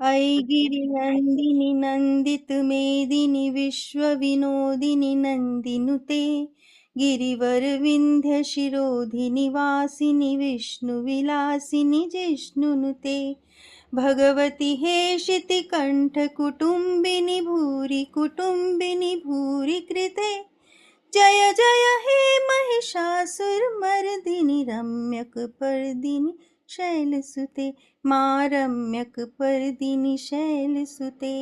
ऐ गिरिनन्दिनि नन्दित मेदिनि विश्वविनोदिनि नन्दिनुते गिरिवरविन्ध्य शिरोधिनि वासिनि विष्णुविलासिनि जिष्णुनुते भगवति हेशितिकण्ठकुटुम्बिनि भूरि कुटुम्बिनि भूरि कृते जय जय हे महिषासुरमर्दिनि रम्यकपर्दिनि शैलसुते मां रम्यकपर्दिनि शैलसुते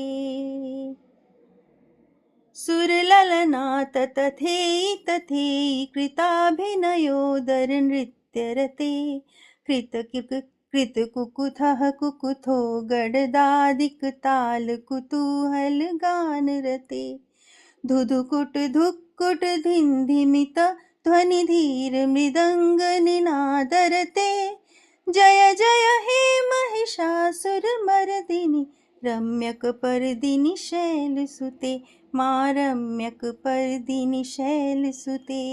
सुरललना तथेइ तथेइ कृताभिनयोदरनृत्यरते कृतकुकुथः कुकुथो गडदादिकतालकुतूहलगानरते धुधुकुट धुक्कुट धिन्धिमित ध्वनिधीर मृदङ्गनिनादरते जय जय हे महिषासुरमर्दिनि रम्यकपर्दिनि शैलसुते मां रम्यकपर्दिनि शैलसुते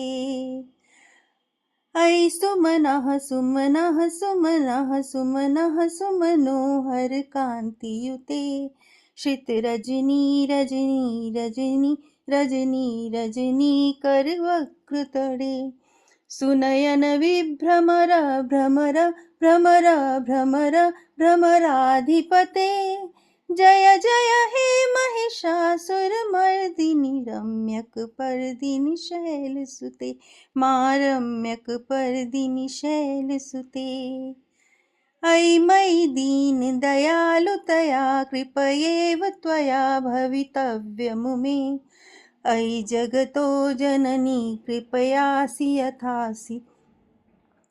ऐ सुमनः सुमनः सुमनः सुमनः सुमनोहर कान्तियुते श्रितरजनी रजनी रजनी रजनी रजनी करवक्रतडे सुनयन विभ्रमर भ्रमर भ्रमर भ्रमर भ्रमराधिपते जय जय हे महिषासुरमर्दिनि रम्यकपर्दिनि शैलसुते मां रम्यकपर्दिनि शैलसुते ऐ मयि दीनदयालुतया कृपयेव त्वया भवितव्यमुमे अयि जगतो जननी कृपयासि यथासि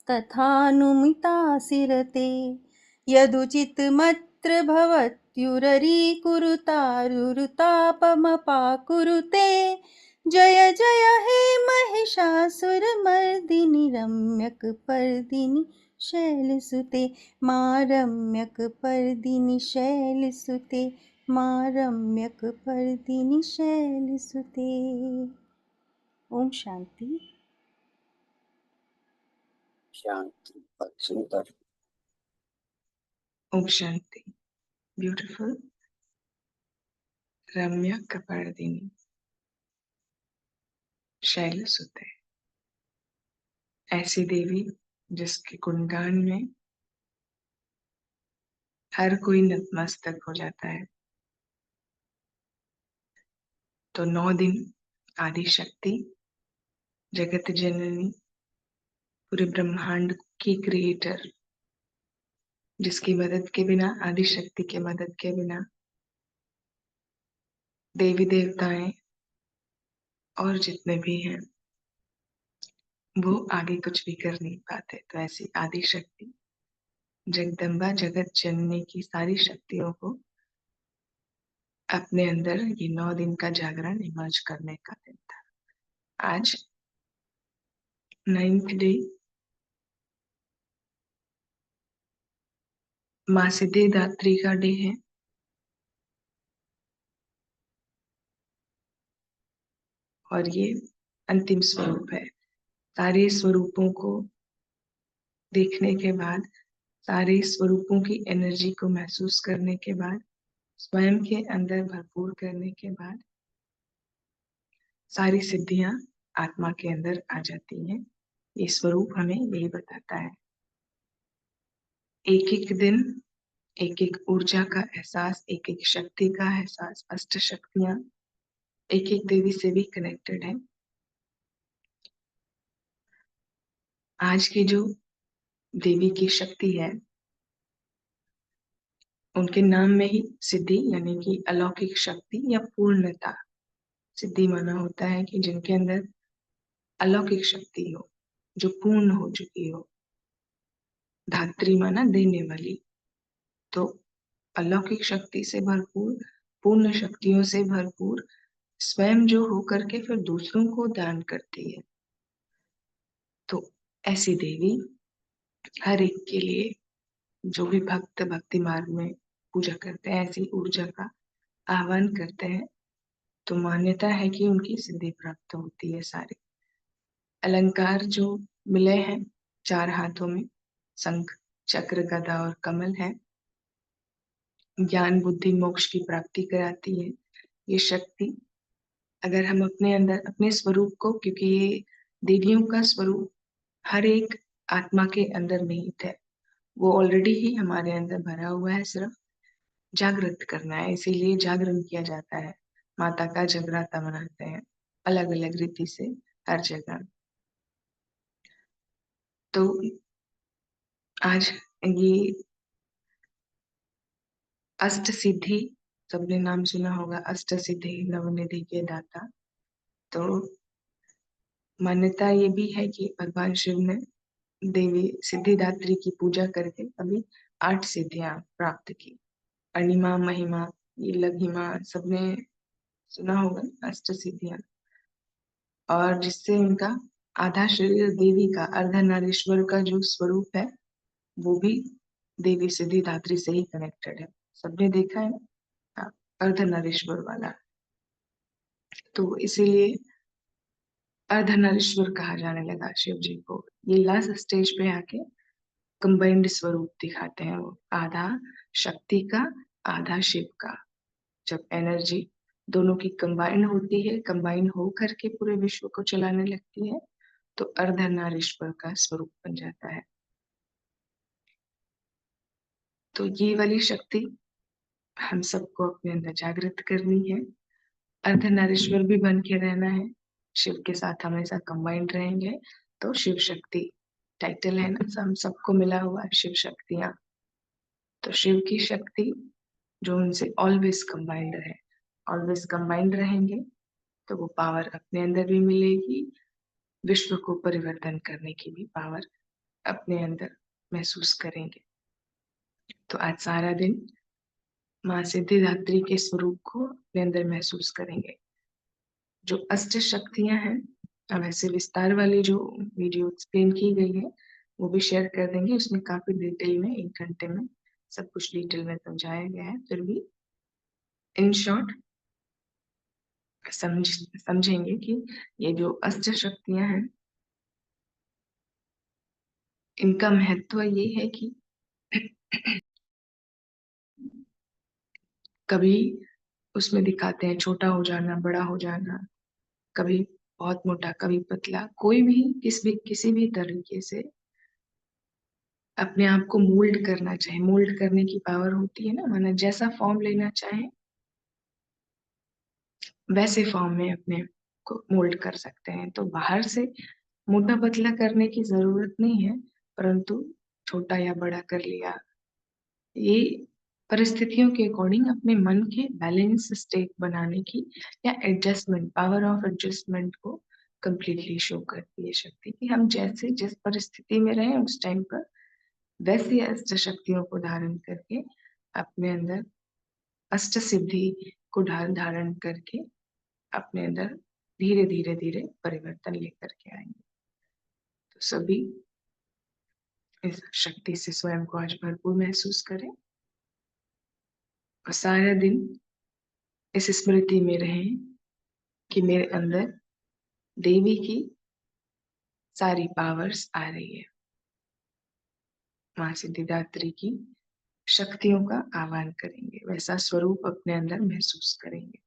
तथानुमितासि रते यदुचितमत्र भवत्युररीकुरुतारुरुतापमपाकुरुते जय जय हे महिषासुरमर्दिनि रम्यकपर्दिनि शैलसुते मां रम्यकपर्दिनि शैलसुते मां रम्यकपर्दिनि शैलसुते। ओम शांति। शांति और सुंदर। ओम शांति। ब्यूटीफुल रम्या कपर्दिनी शैलसुते, ऐसी देवी जिसके गुणगान में हर कोई नतमस्तक हो जाता है। तो 9 दिन आदि शक्ति जगत जननी पूरे ब्रह्मांड की क्रिएटर, जिसकी मदद के बिना, आदि शक्ति के मदद के बिना देवी देवताएं और जितने भी हैं वो आगे कुछ भी कर नहीं पाते। तो ऐसी आदि शक्ति जगदम्बा जगत जननी की सारी शक्तियों को अपने अंदर ये 9 दिन का जागरण इमर्ज करने का दिन था। आज 9th डे माँ सिद्धिदात्री का डे है। और ये अंतिम स्वरूप है। सारे स्वरूपों को देखने के बाद, सारे स्वरूपों की एनर्जी को महसूस करने के बाद, स्वयं के अंदर भरपूर करने के बाद सारी सिद्धियां आत्मा के अंदर आ जाती हैं। ये स्वरूप हमें यही बताता है। एक एक दिन एक एक ऊर्जा का एहसास, एक एक शक्ति का एहसास। अष्ट शक्तियां एक एक देवी से भी कनेक्टेड है। आज की जो देवी की शक्ति है उनके नाम में ही सिद्धि यानी कि अलौकिक शक्ति या पूर्णता। सिद्धि माना होता है कि जिनके अंदर अलौकिक शक्ति हो, जो पूर्ण हो चुकी हो। धात्री माना देने वाली। तो अलौकिक शक्ति से भरपूर, पूर्ण शक्तियों से भरपूर, स्वयं जो होकर के फिर दूसरों को दान करती है। तो ऐसी देवी हर एक के लिए, जो भी भक्त भक्ति मार्ग में पूजा करते हैं, ऐसी ऊर्जा का आह्वान करते हैं तो मान्यता है कि उनकी सिद्धि प्राप्त होती है। सारे अलंकार जो मिले हैं 4 हाथों में, शंख चक्र गदा और कमल है, ज्ञान बुद्धि मोक्ष की प्राप्ति कराती है। ये शक्ति अगर हम अपने अंदर अपने स्वरूप को, क्योंकि ये देवियों का स्वरूप हर एक आत्मा के अंदर निहित है, वो ऑलरेडी ही हमारे अंदर भरा हुआ है, सिर्फ जागृत करना है। इसीलिए जागरण किया जाता है, माता का जगराता मनाते हैं अलग अलग रीति से हर जगह। तो आज ये अष्ट सिद्धि, सबने नाम सुना होगा, अष्ट सिद्धि नवनिधि के दाता। तो मान्यता ये भी है कि भगवान शिव ने देवी सिद्धिदात्री की पूजा करके अभी 8 सिद्धियां प्राप्त की। अणिमा महिमा, ये लघिमा, सबने सुना होगा अष्ट सिद्धियां। और जिससे उनका आधा शरीर देवी का, अर्धनारीश्वर का जो स्वरूप है वो भी देवी सिद्धिदात्री से ही कनेक्टेड है। सबने देखा है ना, अर्धनारीश्वर वाला। तो इसीलिए अर्धनारीश्वर कहा जाने लगा शिव जी को। ये लास्ट स्टेज पे आके कंबाइंड स्वरूप दिखाते हैं वो, आधा शक्ति का आधा शिव का। जब एनर्जी दोनों की कंबाइन होती है, कंबाइन हो करके पूरे विश्व को चलाने लगती है, तो अर्धनारीश्वर का स्वरूप बन जाता है। तो ये वाली शक्ति हम सबको अपने अंदर जागृत करनी है। अर्धनारीश्वर भी बन के रहना है, शिव के साथ हमेशा कंबाइंड रहेंगे। तो शिव शक्ति टाइटल है ना, हम सबको मिला हुआ है शिव शक्तियां। तो शिव की शक्ति जो उनसे ऑलवेज कंबाइंड रहे, ऑलवेज कंबाइंड रहेंगे, तो वो पावर अपने अंदर भी मिलेगी, विश्व को परिवर्तन करने की भी पावर अपने अंदर महसूस करेंगे। तो आज सारा दिन माँ सिद्धिदात्री के स्वरूप को अपने अंदर महसूस करेंगे। जो अष्ट शक्तियां हैं, अब ऐसे विस्तार वाली जो वीडियो एक्सप्लेन की गई है वो भी शेयर कर देंगे। उसमें काफी डिटेल में 1 घंटे में सब कुछ डिटेल में समझाया गया है। फिर भी इन शॉर्ट समझेंगे कि ये जो अष्ट शक्तियां हैं, इनका महत्व ये है कि कभी उसमें दिखाते हैं छोटा हो जाना, बड़ा हो जाना, कभी बहुत मोटा, कभी पतला। कोई भी किसी भी तरीके से अपने आप को मोल्ड करना चाहे, मोल्ड करने की पावर होती है ना, माना जैसा फॉर्म लेना चाहे वैसे फॉर्म में अपने को मोल्ड कर सकते हैं। तो बाहर से मोटा पतला करने की जरूरत नहीं है, परंतु छोटा या बड़ा कर लिया, ये परिस्थितियों के अकॉर्डिंग अपने मन के बैलेंस स्टेट बनाने की या एडजस्टमेंट, पावर ऑफ एडजस्टमेंट को कंप्लीटली शो करती है शक्ति कि हम जैसे जिस परिस्थिति में रहे उस टाइम पर वैसी अष्ट शक्तियों को धारण करके अपने अंदर अष्ट सिद्धि को धारण करके अपने अंदर धीरे धीरे धीरे परिवर्तन लेकर के आएंगे। तो सभी इस शक्ति से स्वयं को आज भरपूर महसूस करें और सारा दिन इस स्मृति में रहें कि मेरे अंदर देवी की सारी पावर्स आ रही है, माँ सिद्धिदात्री की शक्तियों का आह्वान करेंगे, वैसा स्वरूप अपने अंदर महसूस करेंगे।